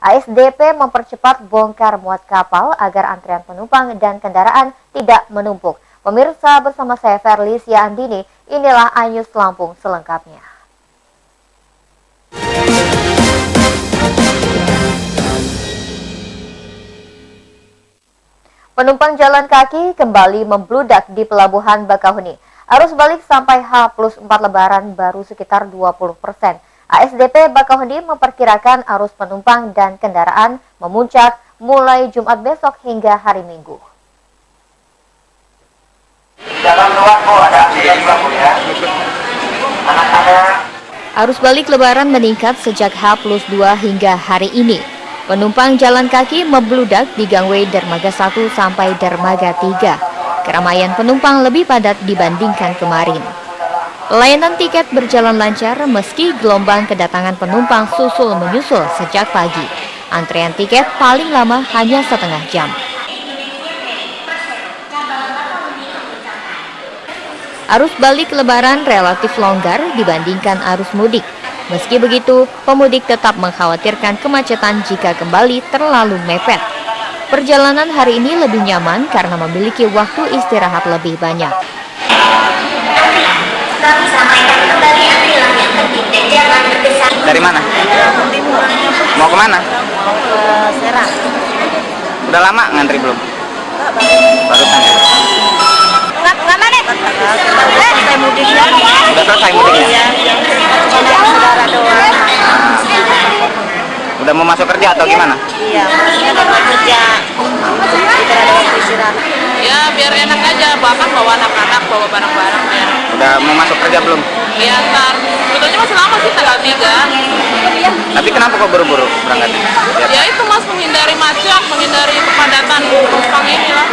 ASDP mempercepat bongkar muat kapal agar antrian penumpang dan kendaraan tidak menumpuk. Pemirsa, bersama saya Ferlicia Andini, inilah iNews Lampung selengkapnya. Penumpang jalan kaki kembali membludak di Pelabuhan Bakauheni. Arus balik sampai H+4 Lebaran baru sekitar 20%. ASDP Bakauheni memperkirakan arus penumpang dan kendaraan memuncak mulai Jumat besok hingga hari Minggu. Arus balik Lebaran meningkat sejak H+2 hingga hari ini. Penumpang jalan kaki membludak di gangway Dermaga 1 sampai Dermaga 3. Keramaian penumpang lebih padat dibandingkan kemarin. Layanan tiket berjalan lancar meski gelombang kedatangan penumpang susul menyusul sejak pagi. Antrean tiket paling lama hanya setengah jam. Arus balik Lebaran relatif longgar dibandingkan arus mudik. Meski begitu, pemudik tetap mengkhawatirkan kemacetan jika kembali terlalu mepet. Perjalanan hari ini lebih nyaman karena memiliki waktu istirahat lebih banyak. Dari mana? Mau ke mana? Serang. Udah lama ngantri belum? Baru tanya. Selesai mudiknya. Udah selesai mudiknya? Iya. Saudara doang. Udah mau masuk kerja atau gimana? Iya, udah mau kerja. Kita ada waktu istirahat. Ya biar enak aja, bahkan bawa anak-anak, bawa barang-barang biar. Udah mau masuk kerja belum? Iya ntar, sebetulnya masih lama sih tanggal 3. Tapi kenapa kok buru-buru berangkatnya? Ya itu mas, menghindari macet, menghindari kepadatan penumpang inilah.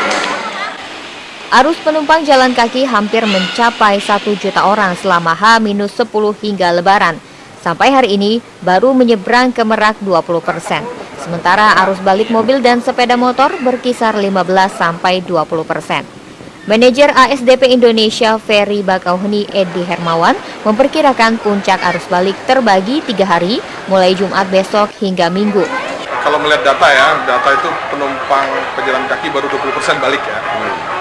Arus penumpang jalan kaki hampir mencapai 1 juta orang selama H-10 hingga Lebaran. Sampai hari ini baru menyeberang ke Merak 20%. Sementara arus balik mobil dan sepeda motor berkisar 15-20%. Manajer ASDP Indonesia Ferry Bakauheni Edi Hermawan memperkirakan puncak arus balik terbagi 3 hari mulai Jumat besok hingga Minggu. Kalau melihat data itu penumpang pejalan kaki baru 20% balik ya.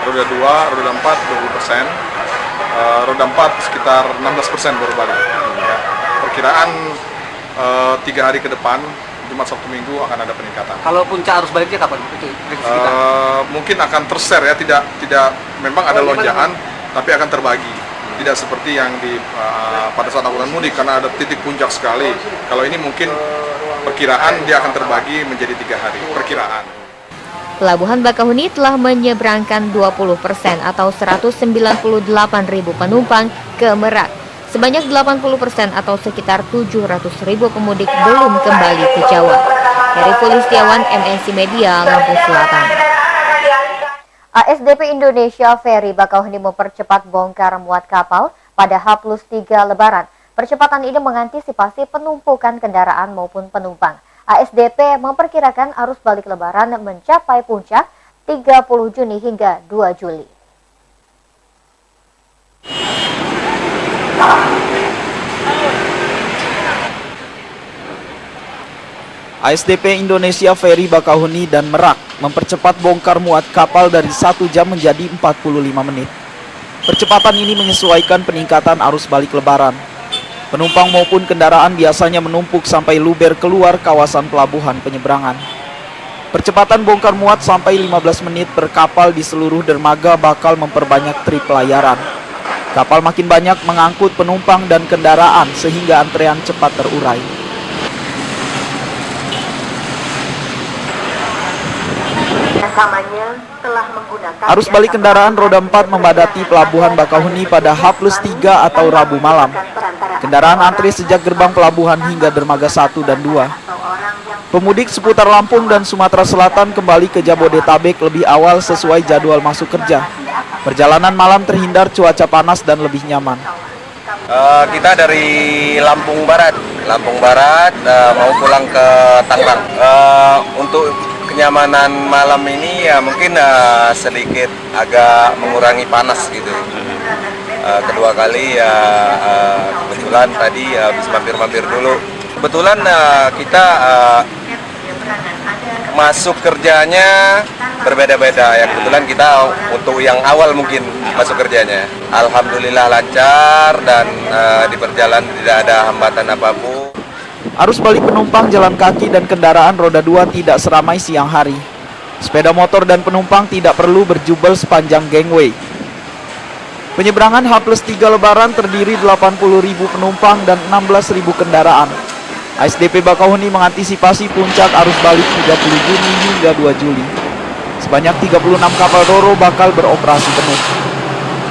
Roda 2, roda 4 20%, roda 4 sekitar 16% baru balik. Ya. Perkiraan 3 hari ke depan, Jumat, Sabtu, Minggu akan ada peningkatan. Kalau puncak arus baliknya kapan? Mungkin akan terser ya, tidak memang ada lonjakan, tapi akan terbagi. Tidak seperti yang pada saat angkutan mudik karena ada titik puncak sekali. Kalau ini mungkin perkiraan dia akan terbagi menjadi 3 hari, perkiraan. Pelabuhan Bakauheni telah menyeberangkan 20% atau 198.000 penumpang ke Merak. Sebanyak 80% atau sekitar 700.000 pemudik belum kembali ke Jawa. Heri Pulistiawan, MNC Media, Lampung Selatan. ASDP Indonesia Ferry Bakauheni mempercepat bongkar muat kapal pada H+3 Lebaran. Percepatan ini mengantisipasi penumpukan kendaraan maupun penumpang. ASDP memperkirakan arus balik Lebaran mencapai puncak 30 Juni hingga 2 Juli. ASDP Indonesia Ferry Bakauheni dan Merak mempercepat bongkar muat kapal dari 1 jam menjadi 45 menit. Percepatan ini menyesuaikan peningkatan arus balik Lebaran. Penumpang maupun kendaraan biasanya menumpuk sampai luber keluar kawasan pelabuhan penyeberangan. Percepatan bongkar muat sampai 15 menit per kapal di seluruh dermaga bakal memperbanyak trip pelayaran. Kapal makin banyak mengangkut penumpang dan kendaraan sehingga antrean cepat terurai. Arus balik kendaraan roda 4 membadati Pelabuhan Bakauheni pada H+3 atau Rabu malam. Kendaraan antri sejak gerbang pelabuhan hingga dermaga 1 dan 2. Pemudik seputar Lampung dan Sumatera Selatan kembali ke Jabodetabek lebih awal sesuai jadwal masuk kerja. Perjalanan malam terhindar cuaca panas dan lebih nyaman. Kita dari Lampung Barat mau pulang ke Tangerang. Untuk kenyamanan malam ini ya mungkin sedikit agak mengurangi panas gitu. Kedua kali ya kebetulan tadi habis mampir-mampir dulu. Kebetulan kita masuk kerjanya berbeda-beda. Ya kebetulan kita untuk yang awal mungkin masuk kerjanya. Alhamdulillah lancar dan di perjalanan tidak ada hambatan apapun. Arus balik penumpang jalan kaki dan kendaraan roda 2 tidak seramai siang hari. Sepeda motor dan penumpang tidak perlu berjubel sepanjang gangway. Penyeberangan H+3 Lebaran terdiri 80.000 penumpang dan 16.000 kendaraan. ASDP Bakauheni mengantisipasi puncak arus balik 30 Juni hingga 2 Juli. Sebanyak 36 kapal Ro-Ro bakal beroperasi penuh.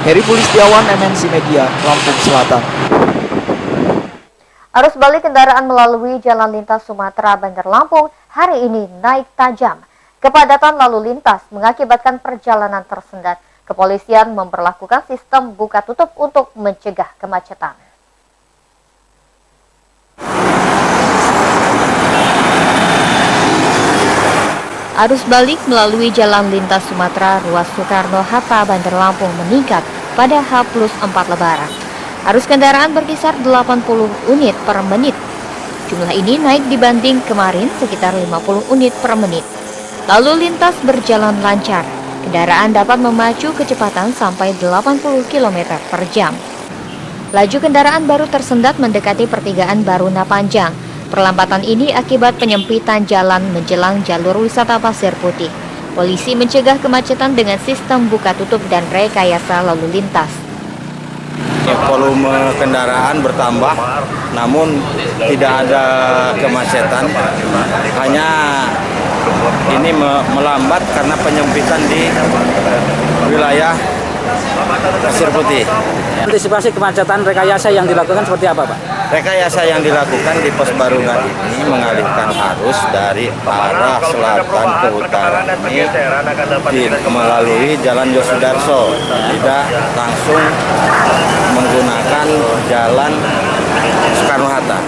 Heri Pulistiawan, MNC Media, Lampung Selatan. Arus balik kendaraan melalui Jalan Lintas Sumatera Bandar Lampung hari ini naik tajam. Kepadatan lalu lintas mengakibatkan perjalanan tersendat. Kepolisian memperlakukan sistem buka tutup untuk mencegah kemacetan. Arus balik melalui Jalan Lintas Sumatera ruas Soekarno-Hatta Bandar Lampung meningkat pada H+4 Lebaran. Arus kendaraan berkisar 80 unit per menit. Jumlah ini naik dibanding kemarin sekitar 50 unit per menit. Lalu lintas berjalan lancar. Kendaraan dapat memacu kecepatan sampai 80 km per jam. Laju kendaraan baru tersendat mendekati pertigaan Baruna Panjang. Perlambatan ini akibat penyempitan jalan menjelang jalur wisata Pasir Putih. Polisi mencegah kemacetan dengan sistem buka tutup dan rekayasa lalu lintas. Volume kendaraan bertambah, namun tidak ada kemacetan. Hanya ini melambat karena penyempitan di wilayah Pasir Putih. Antisipasi kemacetan rekayasa yang dilakukan seperti apa, Pak? Rekayasa yang dilakukan di pos Baruna ini mengalihkan arus dari arah selatan ke utara ini melalui Jalan Yosudarso, tidak langsung menggunakan Jalan Soekarno-Hatta.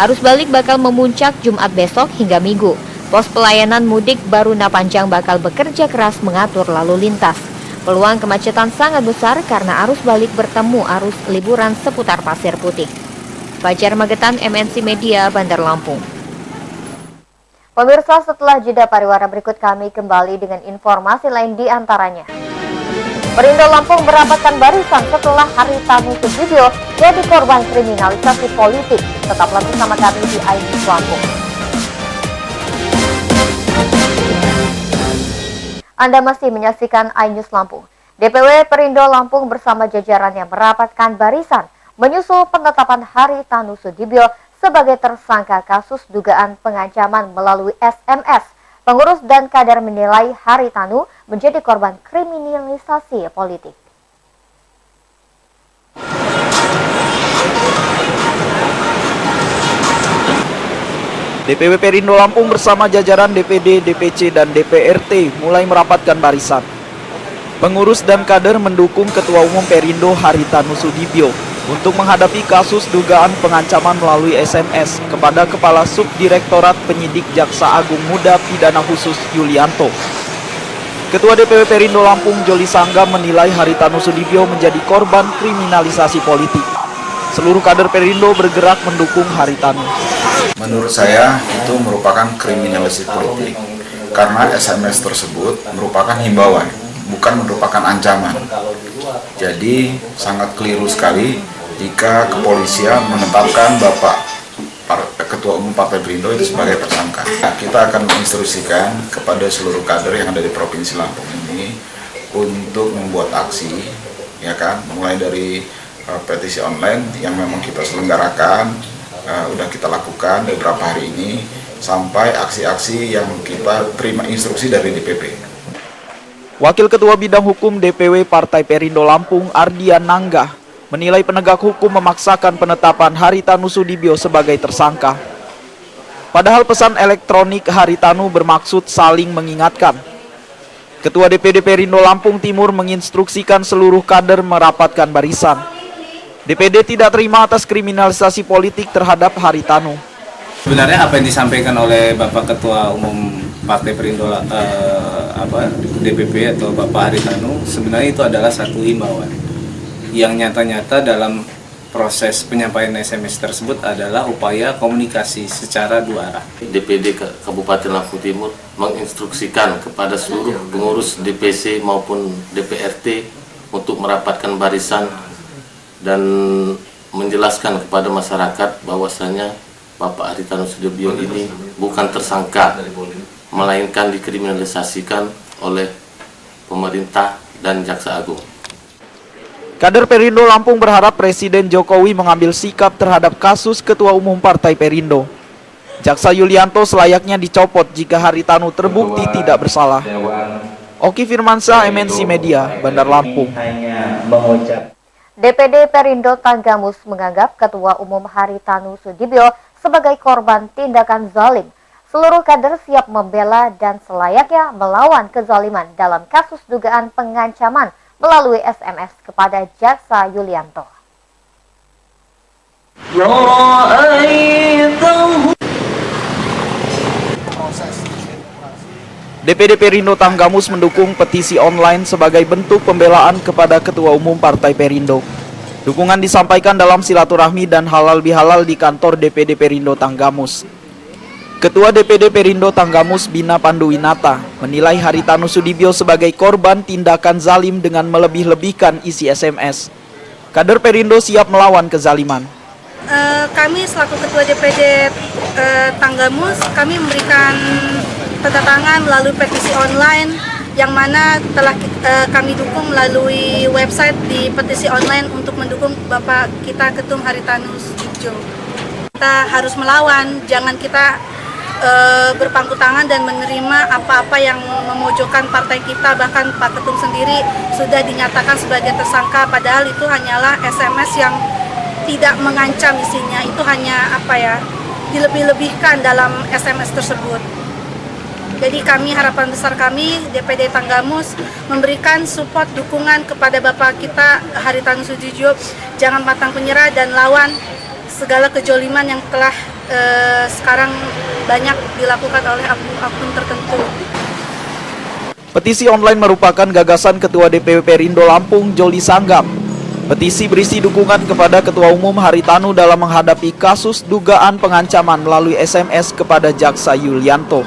Arus balik bakal memuncak Jumat besok hingga Minggu. Pos pelayanan mudik Baruna Panjang bakal bekerja keras mengatur lalu lintas. Peluang kemacetan sangat besar karena arus balik bertemu arus liburan seputar Pasir Putih. Fajar Magetan, MNC Media, Bandar Lampung. Pemirsa, setelah jeda pariwara berikut kami kembali dengan informasi lain di antaranya. Perindo Lampung merapatkan barisan setelah Haritanu Sudibyo jadi korban kriminalisasi politik. Tetaplah bersama kami di iNews Lampung. Anda masih menyaksikan iNews Lampung. DPW Perindo Lampung bersama jajarannya merapatkan barisan menyusul penetapan Haritanu Sudibyo sebagai tersangka kasus dugaan pengancaman melalui SMS. Pengurus dan kader menilai Haritanu menjadi korban kriminalisasi politik. DPW Perindo Lampung bersama jajaran DPD, DPC, dan DPRT mulai merapatkan barisan. Pengurus dan kader mendukung Ketua Umum Perindo Haritanu Sudibyo untuk menghadapi kasus dugaan pengancaman melalui SMS kepada Kepala Subdirektorat Penyidik Jaksa Agung Muda Pidana Khusus Yulianto. Ketua DPW Perindo Lampung Joli Sangga menilai Haritanu Sudibyo menjadi korban kriminalisasi politik. Seluruh kader Perindo bergerak mendukung Haritanu. Menurut saya itu merupakan kriminalisasi politik karena SMS tersebut merupakan himbauan, bukan merupakan ancaman. Jadi sangat keliru sekali jika kepolisian menetapkan Bapak Ketua Umum Partai Perindo itu sebagai tersangka. Nah, kita akan menginstruksikan kepada seluruh kader yang ada di Provinsi Lampung ini untuk membuat aksi, ya kan, mulai dari petisi online yang memang kita selenggarakan, udah kita lakukan beberapa hari ini, sampai aksi-aksi yang kita terima instruksi dari DPP. Wakil Ketua Bidang Hukum DPW Partai Perindo Lampung Ardian Nangga menilai penegak hukum memaksakan penetapan Haritanu Sudibyo sebagai tersangka. Padahal pesan elektronik Haritanu bermaksud saling mengingatkan. Ketua DPD Perindo Lampung Timur menginstruksikan seluruh kader merapatkan barisan. DPD tidak terima atas kriminalisasi politik terhadap Haritanu. Sebenarnya apa yang disampaikan oleh Bapak Ketua Umum Partai Perindo DPP atau Bapak Haritanu sebenarnya itu adalah satu himbauan yang nyata-nyata dalam proses penyampaian SMS tersebut adalah upaya komunikasi secara dua arah. DPD Kabupaten Lampung Timur menginstruksikan kepada seluruh pengurus DPC maupun DPRT untuk merapatkan barisan dan menjelaskan kepada masyarakat bahwasanya Bapak Haritanu Sudibyo ini bukan tersangka, melainkan dikriminalisasikan oleh pemerintah dan Jaksa Agung. Kader Perindo Lampung berharap Presiden Jokowi mengambil sikap terhadap kasus Ketua Umum Partai Perindo. Jaksa Yulianto selayaknya dicopot jika Haritanu terbukti tidak bersalah. Oki Firmansyah, MNC Media, Bandar Lampung. DPD Perindo Tanggamus menganggap Ketua Umum Haritanu Sudibyo sebagai korban tindakan zalim. Seluruh kader siap membela dan selayaknya melawan kezaliman dalam kasus dugaan pengancaman melalui SMS kepada Jaksa Yulianto. DPD Perindo Tanggamus mendukung petisi online sebagai bentuk pembelaan kepada Ketua Umum Partai Perindo. Dukungan disampaikan dalam silaturahmi dan halal bihalal di kantor DPD Perindo Tanggamus. Ketua DPD Perindo Tanggamus Bina Panduwinata menilai Haritanu Sudibyo sebagai korban tindakan zalim dengan melebih-lebihkan isi SMS. Kader Perindo siap melawan kezaliman. Kami selaku Ketua DPD Tanggamus, kami memberikan tanda tangan melalui petisi online yang mana telah kami dukung melalui website di petisi online untuk mendukung Bapak kita Ketum Haritanu Sudibyo. Kita harus melawan, jangan kita berpangku tangan dan menerima apa-apa yang memojokkan partai kita. Bahkan Pak Ketum sendiri sudah dinyatakan sebagai tersangka, padahal itu hanyalah SMS yang tidak mengancam isinya, itu hanya dilebih-lebihkan dalam SMS tersebut. Jadi kami, harapan besar kami DPD Tanggamus memberikan support dukungan kepada Bapak kita Haritanu Sudibyo, jangan pantang menyerah dan lawan segala kejoliman yang telah sekarang banyak dilakukan oleh akun tertentu. Petisi online merupakan gagasan Ketua DPW Perindo Lampung, Joli Sanggam. Petisi berisi dukungan kepada Ketua Umum Haritanu dalam menghadapi kasus dugaan pengancaman melalui SMS kepada Jaksa Yulianto.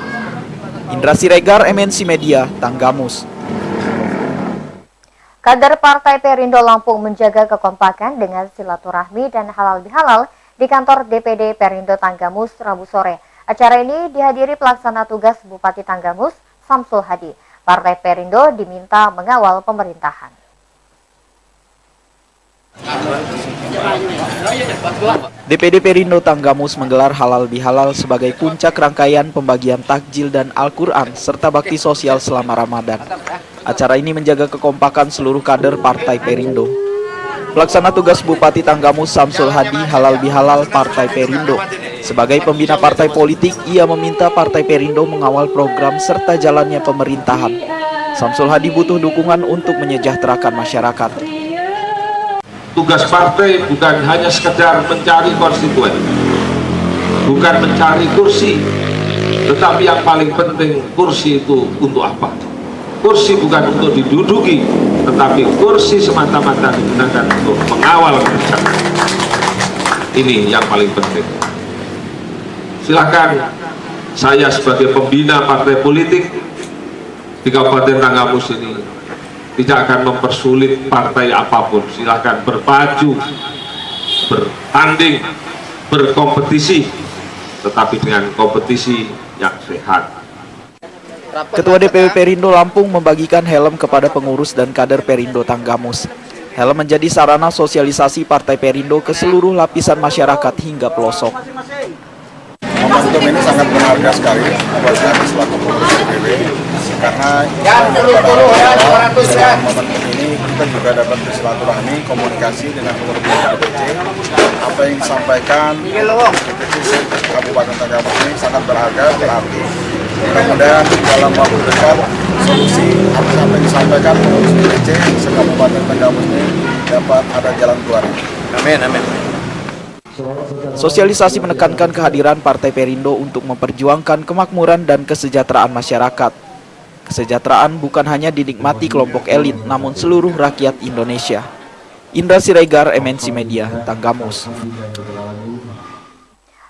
Indra Siregar, MNC Media, Tanggamus. Kader Partai Perindo Lampung menjaga kekompakan dengan silaturahmi dan halal bihalal di kantor DPD Perindo Tanggamus Rabu sore. Acara ini dihadiri pelaksana tugas Bupati Tanggamus, Samsul Hadi. Partai Perindo diminta mengawal pemerintahan. DPD Perindo Tanggamus menggelar halal bihalal sebagai puncak rangkaian pembagian takjil dan Al-Quran serta bakti sosial selama Ramadan. Acara ini menjaga kekompakan seluruh kader Partai Perindo. Pelaksana tugas Bupati Tanggamus Samsul Hadi halal bihalal Partai Perindo. Sebagai pembina partai politik, ia meminta Partai Perindo mengawal program serta jalannya pemerintahan. Samsul Hadi butuh dukungan untuk menyejahterakan masyarakat. Tugas partai bukan hanya sekedar mencari konstituen, bukan mencari kursi, tetapi yang paling penting kursi itu untuk apa? Kursi bukan untuk diduduki, tetapi kursi semata-mata digunakan untuk mengawal kerja. Ini yang paling penting. Silakan saya sebagai pembina partai politik di Kabupaten Tanggamus ini tidak akan mempersulit partai apapun. Silakan berpacu, bertanding, berkompetisi, tetapi dengan kompetisi yang sehat. Ketua DPW Perindo Lampung membagikan helm kepada pengurus dan kader Perindo Tanggamus. Helm menjadi sarana sosialisasi Partai Perindo ke seluruh lapisan masyarakat hingga pelosok. Momentum ini sangat berharga sekali buat kami selaku pengurus DPW, karena dalam momentum ini kita juga dapat bersilaturahmi, komunikasi dengan pengurus DPC. Apa yang disampaikan DPC Kabupaten Tanggamus ini sangat berharga, berarti. Mudah-mudahan dalam waktu dekat solusi apa yang disampaikan pengurus DPC se-Kabupaten Tanggamus ini dapat ada jalan keluar. Amin, amin. Sosialisasi menekankan kehadiran Partai Perindo untuk memperjuangkan kemakmuran dan kesejahteraan masyarakat. Kesejahteraan bukan hanya dinikmati kelompok elit, namun seluruh rakyat Indonesia. Indra Siregar, MNC Media, Tanggamus.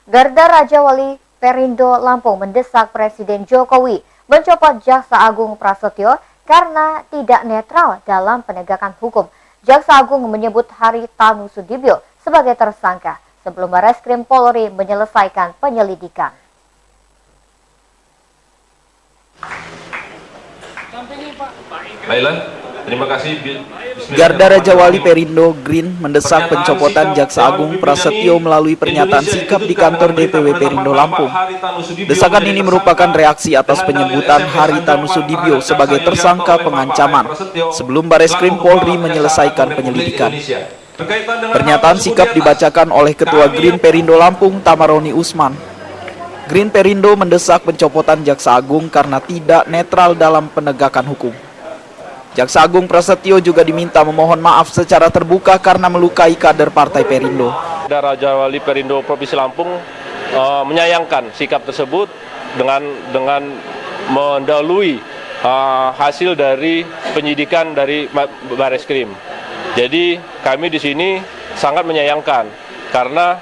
Garda Raja Wali Perindo Lampung mendesak Presiden Jokowi mencopot Jaksa Agung Prasetyo karena tidak netral dalam penegakan hukum. Jaksa Agung menyebut Haritanu Sudibyo sebagai tersangka sebelum Bareskrim Polri menyelesaikan penyelidikan. Baiklah, terima kasih. Garda Raja Wali Perindo Green mendesak pencopotan Jaksa Agung Prasetyo melalui pernyataan sikap di kantor DPW Perindo Lampung. Desakan ini merupakan reaksi atas penyebutan Haritanu Sudibyo sebagai tersangka pengancaman sebelum Bareskrim Polri menyelesaikan penyelidikan. Pernyataan sikap dibacakan oleh Ketua Green Perindo Lampung, Tamaroni Usman. Green Perindo mendesak pencopotan Jaksa Agung karena tidak netral dalam penegakan hukum. Jaksa Agung Prasetyo juga diminta memohon maaf secara terbuka karena melukai kader Partai Perindo. Raja Wali Perindo Provinsi Lampung menyayangkan sikap tersebut dengan mendahului hasil dari penyidikan dari Bareskrim. Jadi kami di sini sangat menyayangkan karena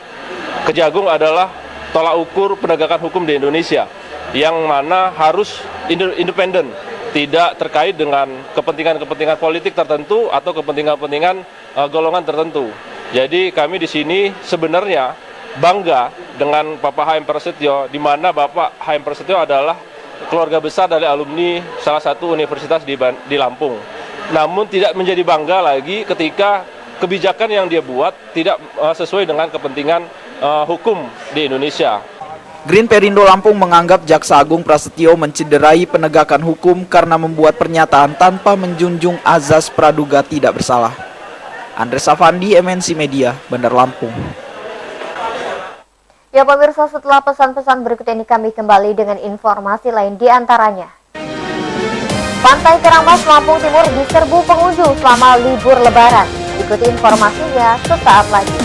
Kejagung adalah tolak ukur penegakan hukum di Indonesia yang mana harus independen, tidak terkait dengan kepentingan-kepentingan politik tertentu atau kepentingan-kepentingan golongan tertentu. Jadi kami di sini sebenarnya bangga dengan Bapak HM Prasetyo, di mana Bapak HM Prasetyo adalah keluarga besar dari alumni salah satu universitas di Lampung. Namun tidak menjadi bangga lagi ketika kebijakan yang dia buat tidak sesuai dengan kepentingan hukum di Indonesia. Green Perindo Lampung menganggap Jaksa Agung Prasetyo mencederai penegakan hukum karena membuat pernyataan tanpa menjunjung azas praduga tidak bersalah. Andres Afandi, MNC Media, Bandar Lampung. Ya pemirsa, setelah pesan-pesan berikut ini kami kembali dengan informasi lain, di antaranya Pantai Kerangmas Lampung Timur diserbu pengunjung selama libur Lebaran. Ikuti informasinya sesaat lagi.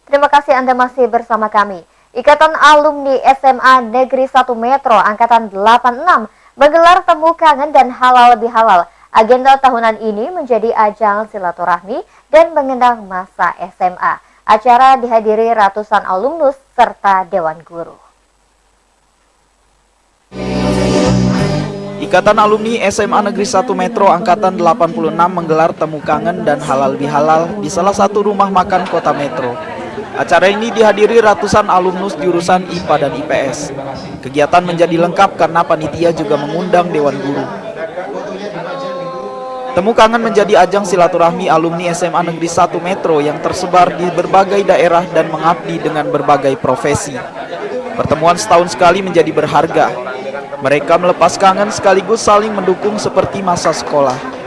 Terima kasih Anda masih bersama kami. Ikatan Alumni SMA Negeri 1 Metro Angkatan 86 menggelar temu kangen dan halal bihalal. Agenda tahunan ini menjadi ajang silaturahmi dan mengenang masa SMA. Acara dihadiri ratusan alumnus serta Dewan Guru. Ikatan Alumni SMA Negeri 1 Metro Angkatan 86 menggelar temu kangen dan halal bihalal di salah satu rumah makan kota Metro. Acara ini dihadiri ratusan alumnus jurusan IPA dan IPS. Kegiatan menjadi lengkap karena panitia juga mengundang Dewan Guru. Temu kangen menjadi ajang silaturahmi alumni SMA Negeri 1 Metro yang tersebar di berbagai daerah dan mengabdi dengan berbagai profesi. Pertemuan setahun sekali menjadi berharga. Mereka melepas kangen sekaligus saling mendukung seperti masa sekolah.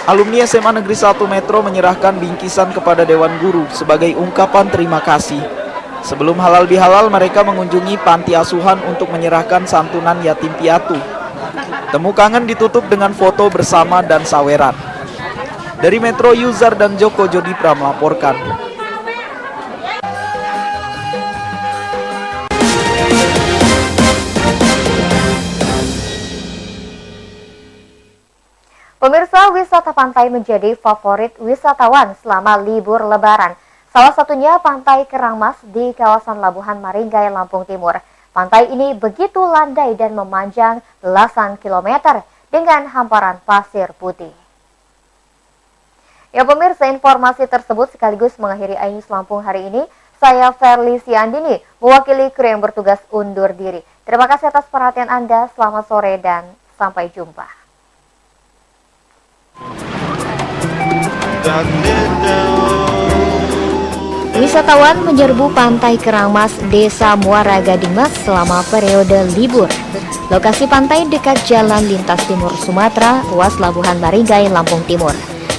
Alumni SMA Negeri 1 Metro menyerahkan bingkisan kepada Dewan Guru sebagai ungkapan terima kasih. Sebelum halal bihalal, mereka mengunjungi panti asuhan untuk menyerahkan santunan yatim piatu. Temu kangen ditutup dengan foto bersama dan saweran. Dari Metro, Yuzar dan Joko Jodipra melaporkan. Pemirsa, wisata pantai menjadi favorit wisatawan selama libur Lebaran. Salah satunya Pantai Kerangmas di kawasan Labuhan Maringgai, Lampung Timur. Pantai ini begitu landai dan memanjang belasan kilometer dengan hamparan pasir putih. Ya pemirsa, informasi tersebut sekaligus mengakhiri iNews Lampung hari ini. Saya Verly Andini, mewakili kru yang bertugas undur diri. Terima kasih atas perhatian Anda, selamat sore dan sampai jumpa. Wisatawan menyerbu Pantai Kerangmas, Desa Muara Gading Mas selama periode libur. Lokasi pantai dekat Jalan Lintas Timur Sumatera, ruas Labuhan Maringgai, Lampung Timur.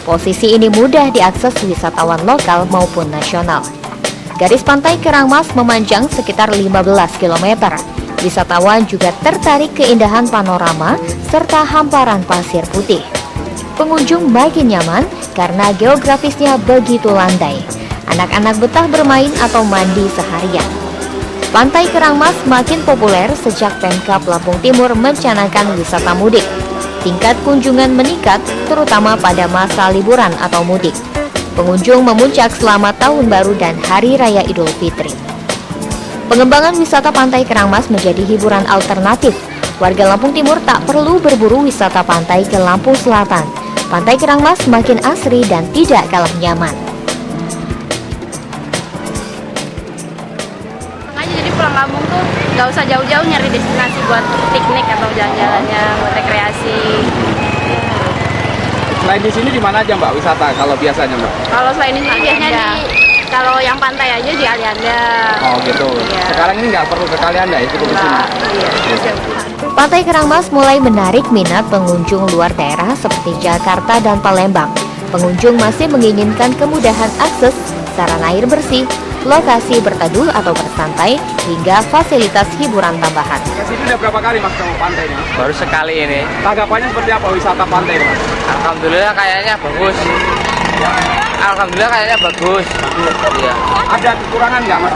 Posisi ini mudah diakses wisatawan lokal maupun nasional. Garis Pantai Kerangmas memanjang sekitar 15 km. Wisatawan juga tertarik keindahan panorama serta hamparan pasir putih. Pengunjung makin nyaman karena geografisnya begitu landai. Anak-anak betah bermain atau mandi seharian. Pantai Kerangmas makin populer sejak Pemkab Lampung Timur mencanangkan wisata mudik. Tingkat kunjungan meningkat terutama pada masa liburan atau mudik. Pengunjung memuncak selama Tahun Baru dan Hari Raya Idul Fitri. Pengembangan wisata Pantai Kerangmas menjadi hiburan alternatif. Warga Lampung Timur tak perlu berburu wisata pantai ke Lampung Selatan. Pantai Kerangmas makin asri dan tidak kalah nyaman. Jadi pulang kampung tuh nggak usah jauh-jauh nyari destinasi buat piknik atau jalan-jalannya, buat rekreasi. Selain di sini di mana aja Mbak wisata kalau biasanya Mbak? Kalau selain ini biasanya kalau yang pantai aja di Alianda. Oh gitu. Ya. Sekarang ini nggak perlu ke Alianda ya, cukup di sini. Iya. Pantai Kerangmas mulai menarik minat pengunjung luar daerah seperti Jakarta dan Palembang. Pengunjung masih menginginkan kemudahan akses, sarana air bersih, lokasi berteduh atau bersantai, hingga fasilitas hiburan tambahan. Kesini udah berapa kali Mas kamu pantai ini? Baru sekali ini. Tanggapannya seperti apa wisata pantai ini Mas? Alhamdulillah kayaknya bagus. Alhamdulillah kayaknya bagus. Iya. Ada kekurangan nggak Mas?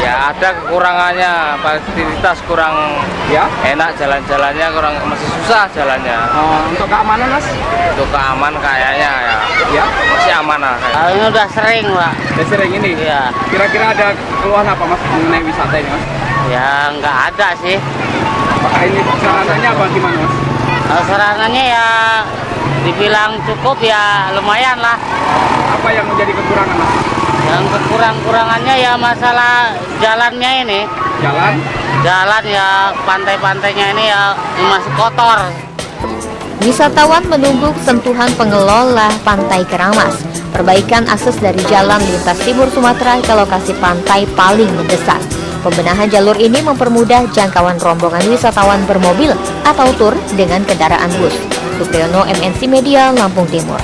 Ya ada kekurangannya, fasilitas kurang enak, jalan-jalannya kurang, masih susah jalannya. Untuk keamanan Mas? Untuk keamanan kayaknya ya masih aman lah. Ini udah sering Pak. Udah sering ini? Iya. Kira-kira ada keluhan apa Mas mengenai wisata ini Mas? Ya nggak ada sih. Apakah ini sarananya apa gimana Mas? Sarananya ya dibilang cukup ya lumayan lah. Apa yang menjadi kekurangan Mas? Yang kekurangannya ya masalah jalannya ini. Jalan ya, pantai-pantainya ini ya masih kotor. Wisatawan menunggu sentuhan pengelola Pantai Kerangmas. Perbaikan akses dari jalan lintas timur Sumatera ke lokasi pantai paling mendesak. Pembenahan jalur ini mempermudah jangkauan rombongan wisatawan bermobil atau tur dengan kendaraan bus. Supriyono, MNC Media, Lampung Timur.